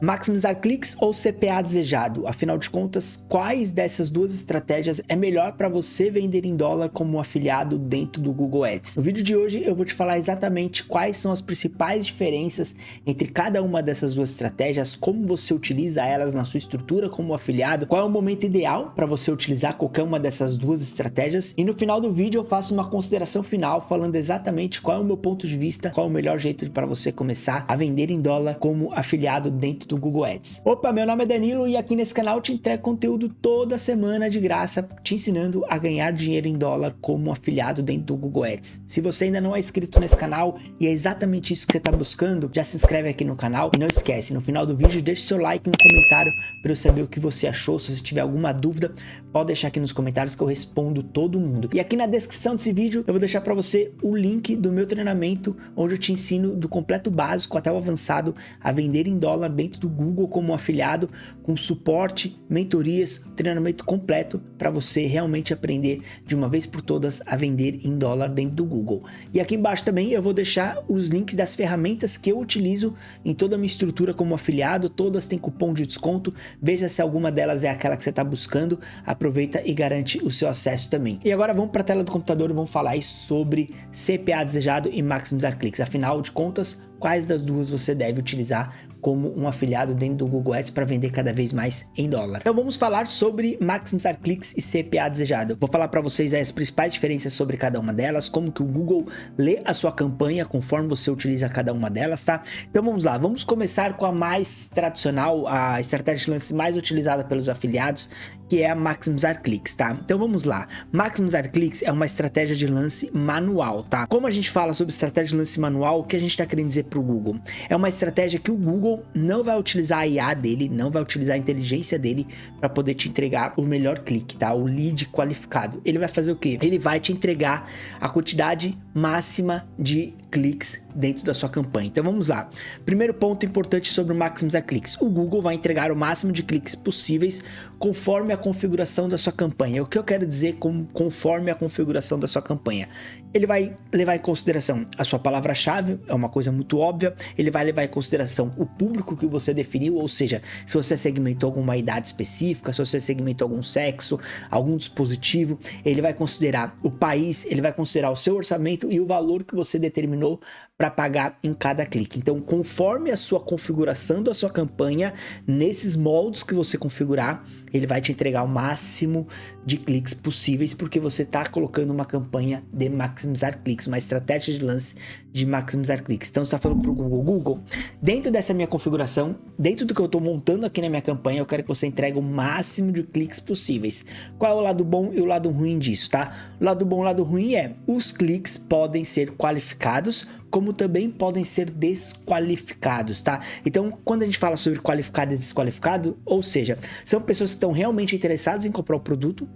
Maximizar cliques ou CPA desejado? Afinal de contas, quais dessas duas estratégias é melhor para você vender em dólar como afiliado dentro do Google Ads? No vídeo de hoje eu vou te falar exatamente quais são as principais diferenças entre cada uma dessas duas estratégias, como você utiliza elas na sua estrutura como afiliado, qual é o momento ideal para você utilizar qualquer uma dessas duas estratégias, e no final do vídeo eu faço uma consideração final falando exatamente qual é o meu ponto de vista, qual é o melhor jeito para você começar a vender em dólar como afiliado dentro do Google Ads. Opa, meu nome é Danilo e aqui nesse canal eu te entrego conteúdo toda semana de graça, te ensinando a ganhar dinheiro em dólar como afiliado dentro do Google Ads. Se você ainda não é inscrito nesse canal e é exatamente isso que você está buscando, já se inscreve aqui no canal e não esquece, no final do vídeo deixe seu like e um comentário para eu saber o que você achou. Se você tiver alguma dúvida, pode deixar aqui nos comentários que eu respondo todo mundo. E aqui na descrição desse vídeo eu vou deixar para você o link do meu treinamento, onde eu te ensino do completo básico até o avançado a vender em dólar dentro do Google como afiliado, com suporte, mentorias, treinamento completo para você realmente aprender de uma vez por todas a vender em dólar dentro do Google. E aqui embaixo também eu vou deixar os links das ferramentas que eu utilizo em toda a minha estrutura como afiliado, todas têm cupom de desconto, veja se alguma delas é aquela que você está buscando, aproveita e garante o seu acesso também. E agora vamos para a tela do computador e vamos falar aí sobre CPA desejado e maximizar cliques. Afinal de contas, quais das duas você deve utilizar como um afiliado dentro do Google Ads para vender cada vez mais em dólar? Então vamos falar sobre maximizar cliques e CPA desejado. Vou falar para vocês as principais diferenças sobre cada uma delas, como que o Google lê a sua campanha conforme você utiliza cada uma delas, tá? Então vamos lá, vamos começar com a mais tradicional, a estratégia de lance mais utilizada pelos afiliados, que é a maximizar cliques, tá? Então vamos lá. Maximizar cliques é uma estratégia de lance manual, tá? Como a gente fala sobre estratégia de lance manual, o que a gente está querendo dizer para o Google? É uma estratégia que o Google não vai utilizar a IA dele, não vai utilizar a inteligência dele para poder te entregar o melhor clique, tá? O lead qualificado. Ele vai fazer o quê? Ele vai te entregar a quantidade máxima de cliques dentro da sua campanha. Então vamos lá. Primeiro ponto importante sobre o maximizar cliques. O Google vai entregar o máximo de cliques possíveis conforme a configuração da sua campanha. O que eu quero dizer com conforme a configuração da sua campanha? Ele vai levar em consideração a sua palavra-chave, é uma coisa muito óbvia. Ele vai levar em consideração o público que você definiu, ou seja, se você segmentou alguma idade específica, se você segmentou algum sexo, algum dispositivo. Ele vai considerar o país, ele vai considerar o seu orçamento e o valor que você determinou para pagar em cada clique. Então, conforme a sua configuração da sua campanha, nesses moldes que você configurar, ele vai te entregar o máximo de cliques possíveis, porque você está colocando uma campanha de maximizar cliques, uma estratégia de lance de maximizar cliques. Então, você está falando para o Google, dentro dessa minha configuração, dentro do que eu estou montando aqui na minha campanha, eu quero que você entregue o máximo de cliques possíveis. Qual é o lado bom e o lado ruim disso, tá? O lado bom e o lado ruim é, os cliques podem ser qualificados, como também podem ser desqualificados, tá? Então, quando a gente fala sobre qualificado e desqualificado, ou seja, são pessoas que estão realmente interessadas em comprar o produto,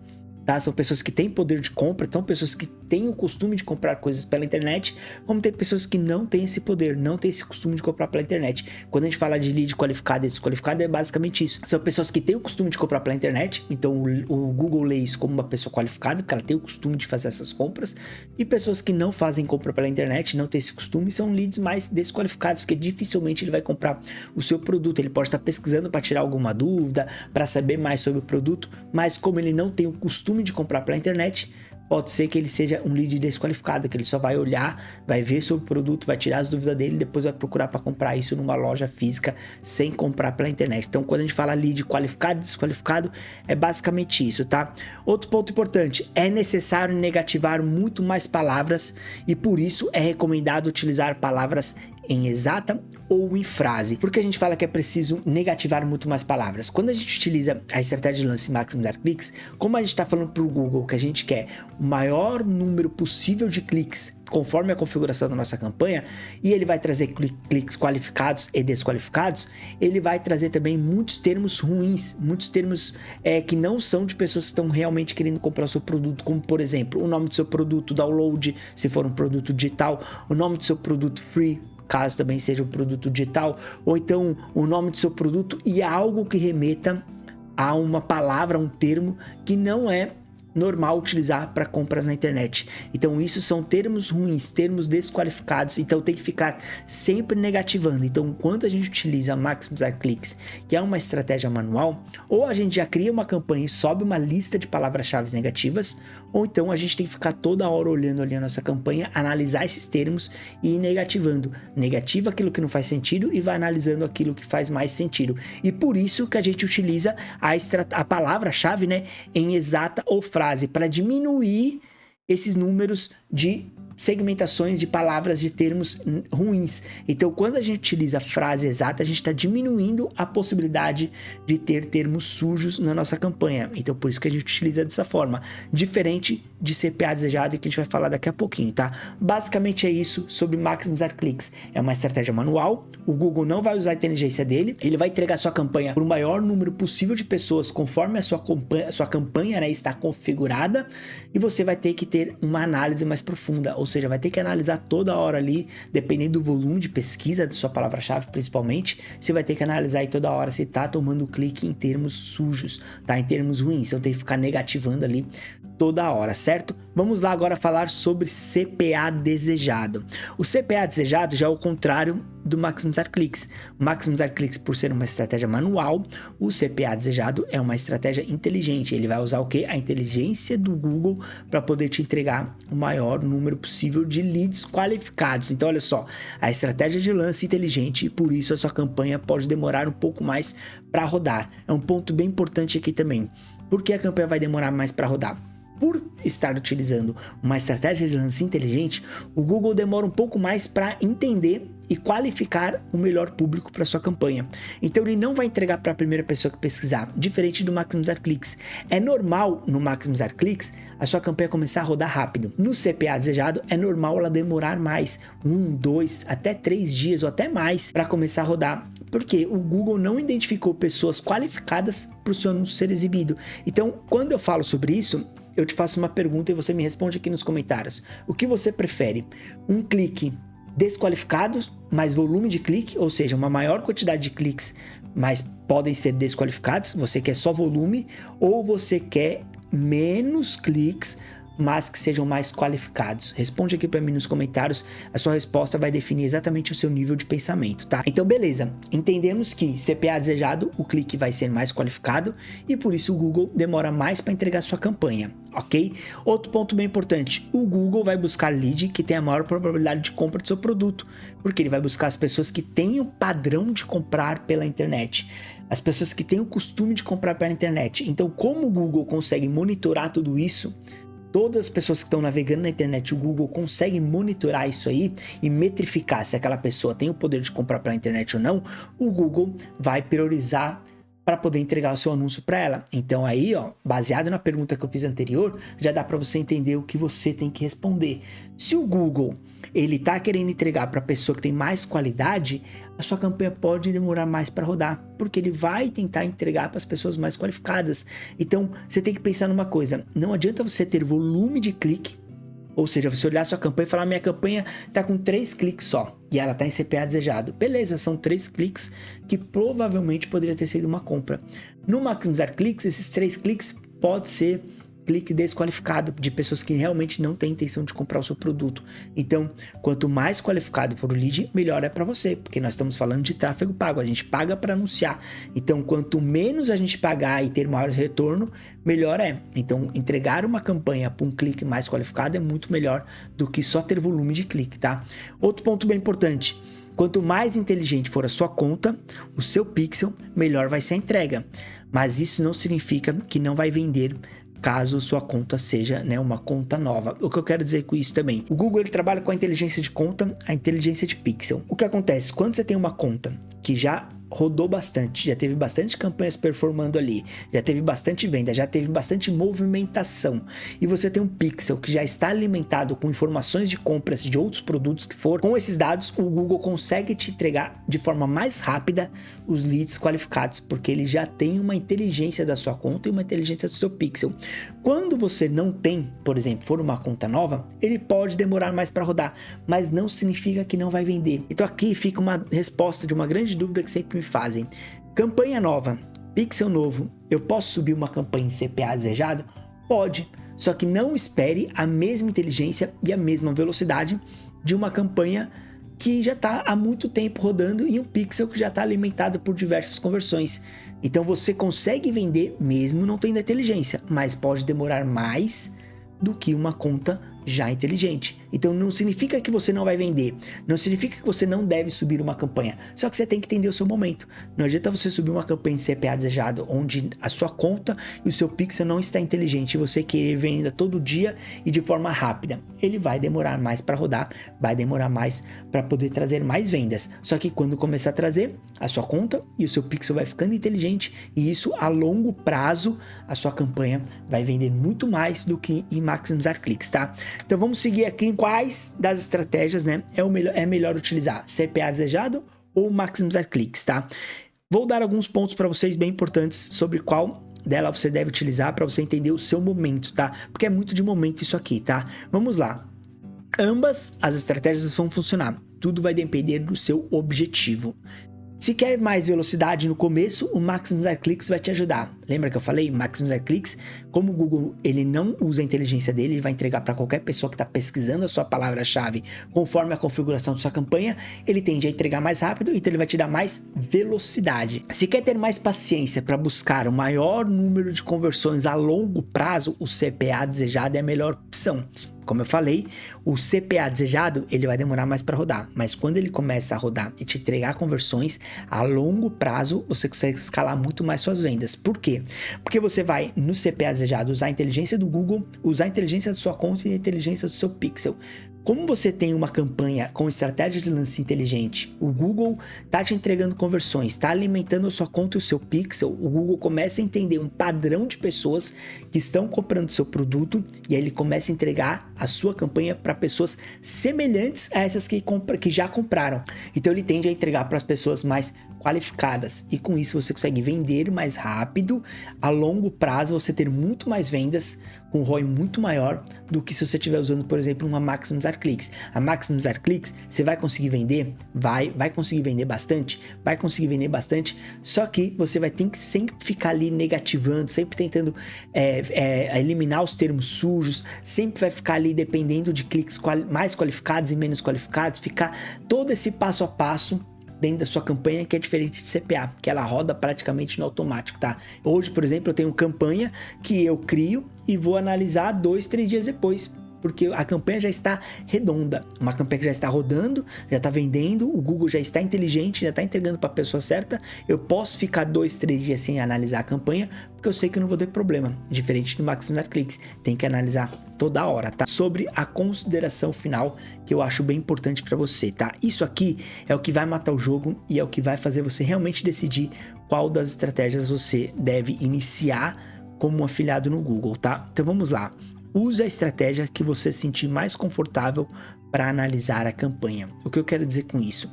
tá? São pessoas que têm poder de compra, são pessoas que têm o costume de comprar coisas pela internet, como tem pessoas que não têm esse poder, não têm esse costume de comprar pela internet. Quando a gente fala de lead qualificado e desqualificado, é basicamente isso. São pessoas que têm o costume de comprar pela internet, então o Google lê isso como uma pessoa qualificada, porque ela tem o costume de fazer essas compras, e pessoas que não fazem compra pela internet, não têm esse costume, são leads mais desqualificados, porque dificilmente ele vai comprar o seu produto. Ele pode estar pesquisando para tirar alguma dúvida, para saber mais sobre o produto, mas como ele não tem o costume de comprar pela internet, pode ser que ele seja um lead desqualificado, que ele só vai olhar, vai ver sobre o produto, vai tirar as dúvidas dele e depois vai procurar para comprar isso numa loja física sem comprar pela internet. Então, quando a gente fala lead qualificado e desqualificado, é basicamente isso, tá? Outro ponto importante, é necessário negativar muito mais palavras e por isso é recomendado utilizar palavras em exata ou em frase. Por que a gente fala que é preciso negativar muito mais palavras? Quando a gente utiliza a estratégia de lance maximizar cliques, como a gente está falando para o Google que a gente quer o maior número possível de cliques conforme a configuração da nossa campanha, e ele vai trazer cliques qualificados e desqualificados, ele vai trazer também muitos termos ruins, muitos termos que não são de pessoas que estão realmente querendo comprar o seu produto, como por exemplo, o nome do seu produto download, se for um produto digital, o nome do seu produto free, caso também seja um produto digital, ou então o nome do seu produto e algo que remeta a uma palavra, um termo que não é normal utilizar para compras na internet. Então isso são termos ruins, termos desqualificados, então tem que ficar sempre negativando. Então quando a gente utiliza maximizar cliques, que é uma estratégia manual, ou a gente já cria uma campanha e sobe uma lista de palavras-chave negativas, ou então a gente tem que ficar toda hora olhando ali a nossa campanha, analisar esses termos e ir negativando. Negativa aquilo que não faz sentido e vai analisando aquilo que faz mais sentido. E por isso que a gente utiliza a palavra-chave, né, em exata ou frase, para diminuir esses números de segmentações de palavras, de termos ruins. Então, quando a gente utiliza a frase exata, a gente está diminuindo a possibilidade de ter termos sujos na nossa campanha. Então, por isso que a gente utiliza dessa forma, diferente de CPA desejado, que a gente vai falar daqui a pouquinho, tá? Basicamente é isso sobre maximizar cliques. É uma estratégia manual, o Google não vai usar a inteligência dele, ele vai entregar sua campanha para o maior número possível de pessoas conforme a sua campanha, né, está configurada, e você vai ter que ter uma análise mais profunda, ou seja, vai ter que analisar toda hora ali, dependendo do volume de pesquisa da sua palavra-chave principalmente, você vai ter que analisar aí toda hora se tá tomando clique em termos sujos, tá? Em termos ruins, então tem que ficar negativando ali toda hora, certo? Vamos lá agora falar sobre CPA desejado. O CPA desejado já é o contrário do maximizar cliques. O maximizar cliques, por ser uma estratégia manual, o CPA desejado é uma estratégia inteligente. Ele vai usar o quê? A inteligência do Google para poder te entregar o maior número possível de leads qualificados. Então, olha só, a estratégia de lance inteligente, e por isso a sua campanha pode demorar um pouco mais para rodar. É um ponto bem importante aqui também. Por que a campanha vai demorar mais para rodar? Por estar utilizando uma estratégia de lance inteligente, o Google demora um pouco mais para entender e qualificar o melhor público para sua campanha. Então ele não vai entregar para a primeira pessoa que pesquisar, diferente do maximizar cliques. É normal no maximizar cliques a sua campanha começar a rodar rápido. No CPA desejado é normal ela demorar mais, 1, 2, até 3 dias ou até mais para começar a rodar, porque o Google não identificou pessoas qualificadas para o seu anúncio ser exibido. Então quando eu falo sobre isso, eu te faço uma pergunta e você me responde aqui nos comentários. O que você prefere? Um clique desqualificado, mais volume de clique, ou seja, uma maior quantidade de cliques, mas podem ser desqualificados, você quer só volume, ou você quer menos cliques, mas que sejam mais qualificados? Responde aqui para mim nos comentários, a sua resposta vai definir exatamente o seu nível de pensamento, tá? Então beleza, entendemos que CPA desejado, o clique vai ser mais qualificado e por isso o Google demora mais para entregar sua campanha, ok? Outro ponto bem importante, o Google vai buscar lead que tem a maior probabilidade de compra do seu produto, porque ele vai buscar as pessoas que têm o padrão de comprar pela internet, as pessoas que têm o costume de comprar pela internet. Então como o Google consegue monitorar tudo isso, todas as pessoas que estão navegando na internet, o Google consegue monitorar isso aí e metrificar se aquela pessoa tem o poder de comprar pela internet ou não, o Google vai priorizar para poder entregar o seu anúncio para ela. Então aí, ó, baseado na pergunta que eu fiz anterior, já dá para você entender o que você tem que responder. Se o Google ele tá querendo entregar para a pessoa que tem mais qualidade, a sua campanha pode demorar mais para rodar, porque ele vai tentar entregar para as pessoas mais qualificadas. Então, você tem que pensar numa coisa, não adianta você ter volume de clique, ou seja, você olhar sua campanha e falar, minha campanha tá com 3 cliques só, e ela tá em CPA desejado. Beleza, são 3 cliques que provavelmente poderia ter sido uma compra. No maximizar cliques, esses 3 cliques pode ser clique desqualificado, de pessoas que realmente não têm intenção de comprar o seu produto. Então, quanto mais qualificado for o lead, melhor é para você, porque nós estamos falando de tráfego pago, a gente paga para anunciar. Então, quanto menos a gente pagar e ter maior retorno, melhor é. Então, entregar uma campanha para um clique mais qualificado é muito melhor do que só ter volume de clique, tá? Outro ponto bem importante, quanto mais inteligente for a sua conta, o seu pixel, melhor vai ser a entrega. Mas isso não significa que não vai vender caso sua conta seja, né, uma conta nova. O que eu quero dizer com isso também? O Google ele trabalha com a inteligência de conta, a inteligência de pixel. O que acontece? Quando você tem uma conta que já rodou bastante, já teve bastante campanhas performando ali, já teve bastante venda, já teve bastante movimentação, e você tem um pixel que já está alimentado com informações de compras de outros produtos que for, com esses dados o Google consegue te entregar de forma mais rápida os leads qualificados, porque ele já tem uma inteligência da sua conta e uma inteligência do seu pixel. Quando você não tem, por exemplo, for uma conta nova, ele pode demorar mais para rodar, mas não significa que não vai vender. Então aqui fica uma resposta de uma grande dúvida que sempre me fazem. Campanha nova, pixel novo, eu posso subir uma campanha em CPA desejado? Pode, Só que não espere a mesma inteligência e a mesma velocidade de uma campanha que já está há muito tempo rodando e um pixel que já está alimentado por diversas conversões. Então você consegue vender mesmo não tendo inteligência, mas pode demorar mais do que uma conta já inteligente. Então não significa que você não vai vender, não significa que você não deve subir uma campanha, só que você tem que entender o seu momento. Não adianta você subir uma campanha em CPA desejado, onde a sua conta e o seu pixel não está inteligente e você querer venda todo dia e de forma rápida. Ele vai demorar mais para rodar, vai demorar mais para poder trazer mais vendas. Só que quando começar a trazer, a sua conta e o seu pixel vai ficando inteligente e isso a longo prazo, a sua campanha vai vender muito mais do que em maximizar cliques, tá? Então vamos seguir aqui em quais das estratégias, né, é melhor utilizar, CPA desejado ou maximizar cliques, tá? Vou dar alguns pontos para vocês bem importantes sobre qual dela você deve utilizar para você entender o seu momento, tá? Porque é muito de momento isso aqui, tá? Vamos lá. Ambas as estratégias vão funcionar, tudo vai depender do seu objetivo. Se quer mais velocidade no começo, o Maximizar Cliques vai te ajudar. Lembra que eu falei? Maximizar Cliques, como o Google ele não usa a inteligência dele, ele vai entregar para qualquer pessoa que está pesquisando a sua palavra-chave conforme a configuração da sua campanha, ele tende a entregar mais rápido, então ele vai te dar mais velocidade. Se quer ter mais paciência para buscar o maior número de conversões a longo prazo, o CPA desejado é a melhor opção. Como eu falei, o CPA desejado ele vai demorar mais para rodar, mas quando ele começa a rodar e te entregar conversões a longo prazo, você consegue escalar muito mais suas vendas. Por quê? Porque você vai no CPA desejado usar a inteligência do Google, usar a inteligência da sua conta e a inteligência do seu pixel. Como você tem uma campanha com estratégia de lance inteligente, o Google está te entregando conversões, está alimentando a sua conta e o seu pixel, o Google começa a entender um padrão de pessoas que estão comprando seu produto e aí ele começa a entregar a sua campanha para pessoas semelhantes a essas que já compraram. Então ele tende a entregar para as pessoas mais qualificadas e com isso você consegue vender mais rápido, a longo prazo você ter muito mais vendas com um ROI muito maior do que se você estiver usando, por exemplo, uma Maximizar Cliques. A Maximizar Cliques, você vai conseguir vender? Vai conseguir vender bastante? Vai conseguir vender bastante, só que você vai ter que sempre ficar ali negativando, sempre tentando eliminar os termos sujos, sempre vai ficar ali dependendo de cliques mais qualificados e menos qualificados, ficar todo esse passo a passo dentro da sua campanha, que é diferente de CPA, que ela roda praticamente no automático, tá? Hoje, por exemplo, eu tenho campanha que eu crio e vou analisar 2, 3 dias depois, porque a campanha já está redonda, uma campanha que já está rodando, já está vendendo, o Google já está inteligente, já está entregando para a pessoa certa, eu posso ficar 2, 3 dias sem analisar a campanha, porque eu sei que eu não vou ter problema, diferente do Maximizar Cliques, tem que analisar toda hora, tá? Sobre a consideração final, que eu acho bem importante para você, tá? Isso aqui é o que vai matar o jogo e é o que vai fazer você realmente decidir qual das estratégias você deve iniciar como um afiliado no Google, tá? Então vamos lá. Use a estratégia que você se sentir mais confortável para analisar a campanha. O que eu quero dizer com isso?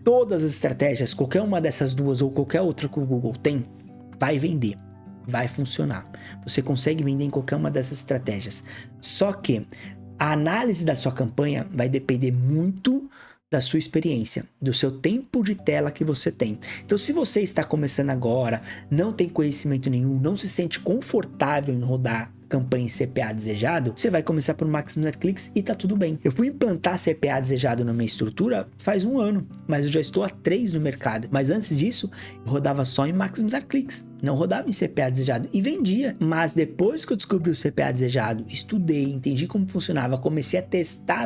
Todas as estratégias, qualquer uma dessas duas ou qualquer outra que o Google tem, vai vender, vai funcionar. Você consegue vender em qualquer uma dessas estratégias. Só que a análise da sua campanha vai depender muito da sua experiência, do seu tempo de tela que você tem. Então, se você está começando agora, não tem conhecimento nenhum, não se sente confortável em rodar campanha em CPA desejado, você vai começar por Maximizar Cliques e tá tudo bem. Eu fui implantar CPA desejado na minha estrutura faz 1 ano, mas eu já estou há 3 no mercado. Mas antes disso, eu rodava só em Maximizar Cliques, não rodava em CPA desejado e vendia. Mas depois que eu descobri o CPA desejado, estudei, entendi como funcionava, comecei a testar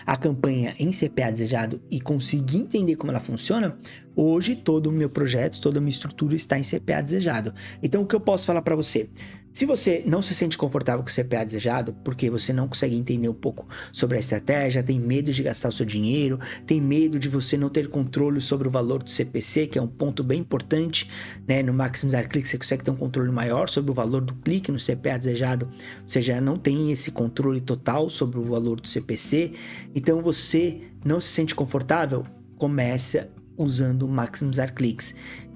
a campanha em CPA desejado e consegui entender como ela funciona, hoje todo o meu projeto, toda a minha estrutura está em CPA desejado. Então o que eu posso falar para você? Se você não se sente confortável com o CPA desejado, porque você não consegue entender um pouco sobre a estratégia, tem medo de gastar o seu dinheiro, tem medo de você não ter controle sobre o valor do CPC, que é um ponto bem importante, né? No Maximizar Clique você consegue ter um controle maior sobre o valor do clique, no CPA desejado você já não tem esse controle total sobre o valor do CPC, então você não se sente confortável, começa usando o Maximizar Cliques.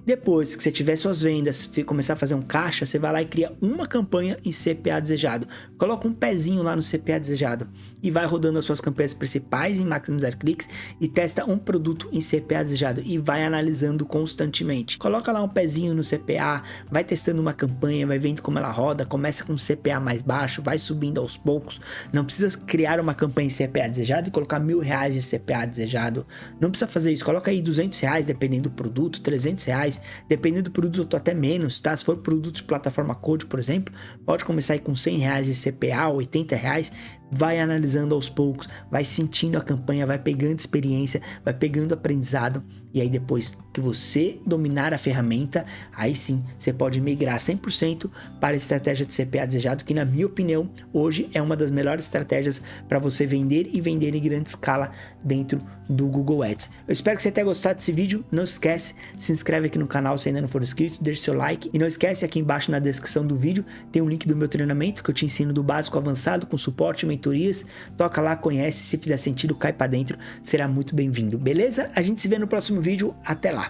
Depois que você tiver suas vendas, começar a fazer um caixa, você vai lá e cria uma campanha em CPA desejado. Coloca um pezinho lá no CPA desejado e vai rodando as suas campanhas principais em maximizar cliques e testa um produto em CPA desejado e vai analisando constantemente. Coloca lá um pezinho no CPA, vai testando uma campanha, vai vendo como ela roda, começa com um CPA mais baixo, vai subindo aos poucos. Não precisa criar uma campanha em CPA desejado e colocar R$1.000 de CPA desejado. Não precisa fazer isso, coloca aí R$200 dependendo do produto, R$300, dependendo do produto até menos, tá? Se for produto de plataforma Code, por exemplo, pode começar aí com R$100 de CPA, R$80, vai analisando aos poucos, vai sentindo a campanha, vai pegando experiência, vai pegando aprendizado, e aí depois que você dominar a ferramenta, aí sim você pode migrar 100% para a estratégia de CPA desejado, que na minha opinião hoje é uma das melhores estratégias para você vender e vender em grande escala dentro do Google Ads. Eu espero que você tenha gostado desse vídeo. Não esquece, se inscreve aqui no canal se ainda não for inscrito, deixa seu like e não esquece, aqui embaixo na descrição do vídeo tem um link do meu treinamento que eu te ensino do básico ao avançado com suporte e mentorias. Toca lá, conhece, se fizer sentido, cai para dentro, será muito bem-vindo, beleza? A gente se vê no próximo vídeo, até lá!